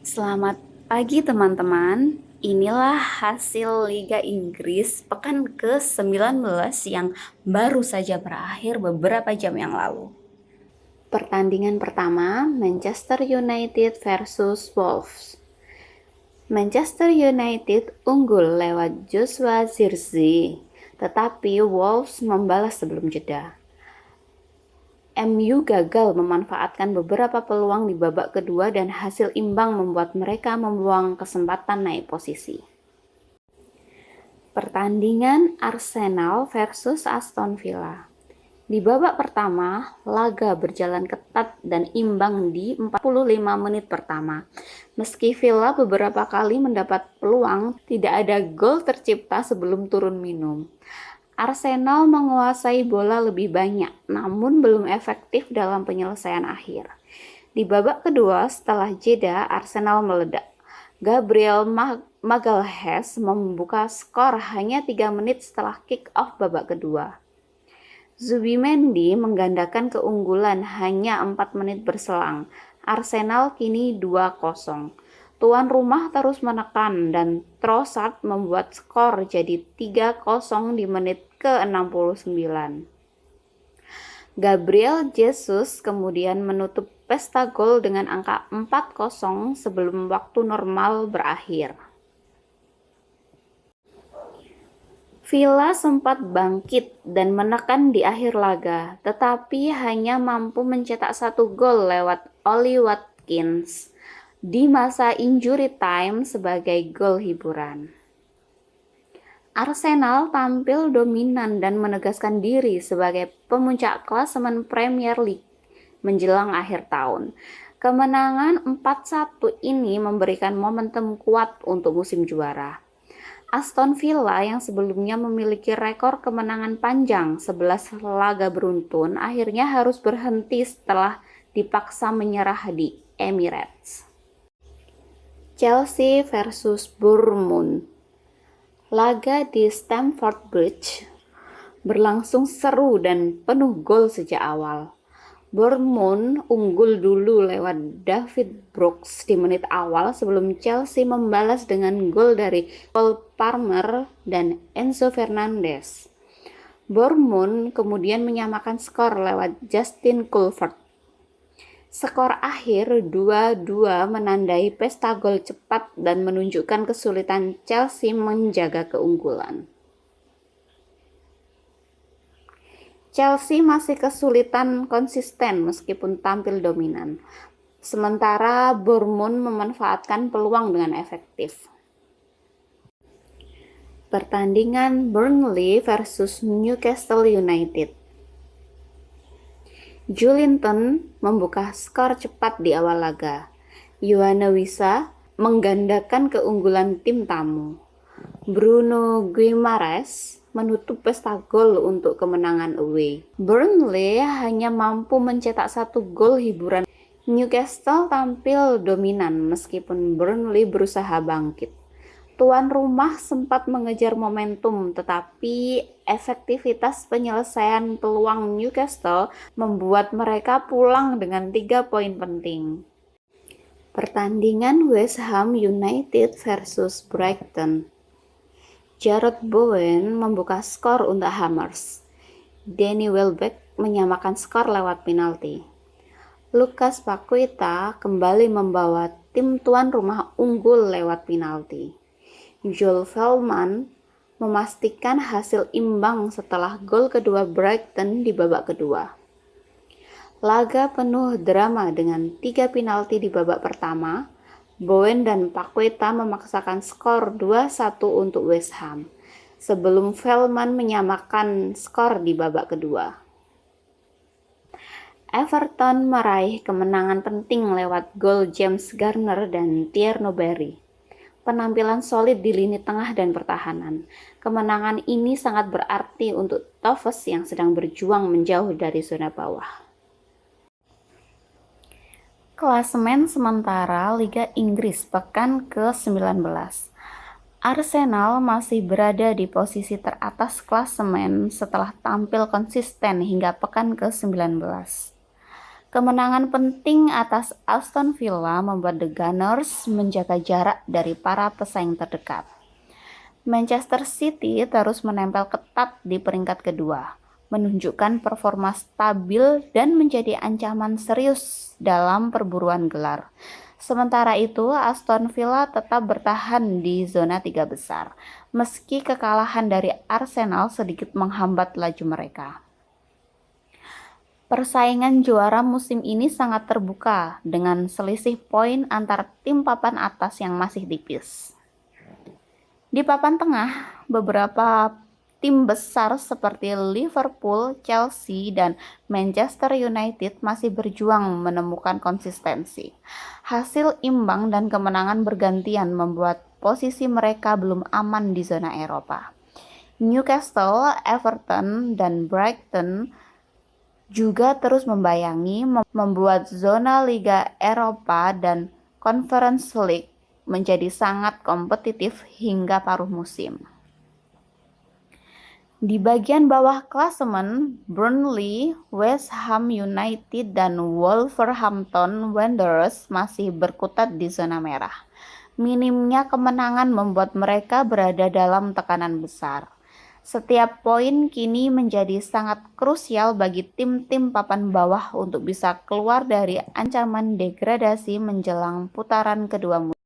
Selamat pagi teman-teman. Inilah hasil Liga Inggris pekan ke-19 yang baru saja berakhir beberapa jam yang lalu. Pertandingan pertama, Manchester United versus Wolves. Manchester United unggul lewat Joshua Zirkzee, tetapi Wolves membalas sebelum jeda. MU gagal memanfaatkan beberapa peluang di babak kedua dan hasil imbang membuat mereka membuang kesempatan naik posisi. Pertandingan Arsenal versus Aston Villa. Di babak pertama, laga berjalan ketat dan imbang di 45 menit pertama. Meski Villa beberapa kali mendapat peluang, tidak ada gol tercipta sebelum turun minum. Arsenal menguasai bola lebih banyak, namun belum efektif dalam penyelesaian akhir. Di babak kedua, setelah jeda, Arsenal meledak. Gabriel Magalhaes membuka skor hanya 3 menit setelah kick-off babak kedua. Zubimendi menggandakan keunggulan hanya 4 menit berselang. Arsenal kini 2-0. Tuan rumah terus menekan dan Trossard membuat skor jadi 3-0 di menit ke-69. Gabriel Jesus kemudian menutup pesta gol dengan angka 4-0 sebelum waktu normal berakhir. Villa sempat bangkit dan menekan di akhir laga, tetapi hanya mampu mencetak 1 gol lewat Ollie Watkins di masa injury time sebagai gol hiburan. Arsenal tampil dominan dan menegaskan diri sebagai pemuncak klasemen Premier League menjelang akhir tahun. Kemenangan 4-1 ini memberikan momentum kuat untuk musim juara. Aston Villa yang sebelumnya memiliki rekor kemenangan panjang 11 laga beruntun akhirnya harus berhenti setelah dipaksa menyerah di Emirates. Chelsea versus Bournemouth. Laga di Stamford Bridge berlangsung seru dan penuh gol sejak awal. Bournemouth unggul dulu lewat David Brooks di menit awal sebelum Chelsea membalas dengan gol dari Cole Palmer dan Enzo Fernandez. Bournemouth kemudian menyamakan skor lewat Justin Kluivert. Skor akhir 2-2 menandai pesta gol cepat dan menunjukkan kesulitan Chelsea menjaga keunggulan. Chelsea masih kesulitan konsisten meskipun tampil dominan, sementara Bournemouth memanfaatkan peluang dengan efektif. Pertandingan Burnley versus Newcastle United. Joelinton membuka skor cepat di awal laga. Yoane Wissa menggandakan keunggulan tim tamu. Bruno Guimaraes menutup pesta gol untuk kemenangan away. Burnley hanya mampu mencetak 1 gol hiburan. Newcastle tampil dominan meskipun Burnley berusaha bangkit. Tuan rumah sempat mengejar momentum, tetapi efektivitas penyelesaian peluang Newcastle membuat mereka pulang dengan 3 poin penting. Pertandingan West Ham United versus Brighton. Jarrod Bowen membuka skor untuk Hammers. Danny Welbeck menyamakan skor lewat penalti. Lucas Paqueta kembali membawa tim tuan rumah unggul lewat penalti. Joel Veltman memastikan hasil imbang setelah gol kedua Brighton di babak kedua. Laga penuh drama dengan 3 penalti di babak pertama. Bowen dan Paqueta memaksakan skor 2-1 untuk West Ham, sebelum Veltman menyamakan skor di babak kedua. Everton meraih kemenangan penting lewat gol James Garner dan Thierry Henry. Penampilan solid di lini tengah dan pertahanan. Kemenangan ini sangat berarti untuk Toffees yang sedang berjuang menjauh dari zona bawah. Klasemen sementara Liga Inggris pekan ke-19. Arsenal masih berada di posisi teratas klasemen setelah tampil konsisten hingga pekan ke-19. Kemenangan penting atas Aston Villa membuat The Gunners menjaga jarak dari para pesaing terdekat. Manchester City terus menempel ketat di peringkat kedua, menunjukkan performa stabil dan menjadi ancaman serius dalam perburuan gelar. Sementara itu, Aston Villa tetap bertahan di zona 3 besar, meski kekalahan dari Arsenal sedikit menghambat laju mereka. Persaingan juara musim ini sangat terbuka, dengan selisih poin antar tim papan atas yang masih tipis. Di papan tengah, beberapa tim besar seperti Liverpool, Chelsea, dan Manchester United masih berjuang menemukan konsistensi. Hasil imbang dan kemenangan bergantian membuat posisi mereka belum aman di zona Eropa. Newcastle, Everton, dan Brighton juga terus membayangi, membuat zona Liga Eropa dan Conference League menjadi sangat kompetitif hingga paruh musim. Di bagian bawah klasemen, Burnley, West Ham United, dan Wolverhampton Wanderers masih berkutat di zona merah. Minimnya kemenangan membuat mereka berada dalam tekanan besar. Setiap poin kini menjadi sangat krusial bagi tim-tim papan bawah untuk bisa keluar dari ancaman degradasi menjelang putaran kedua musim.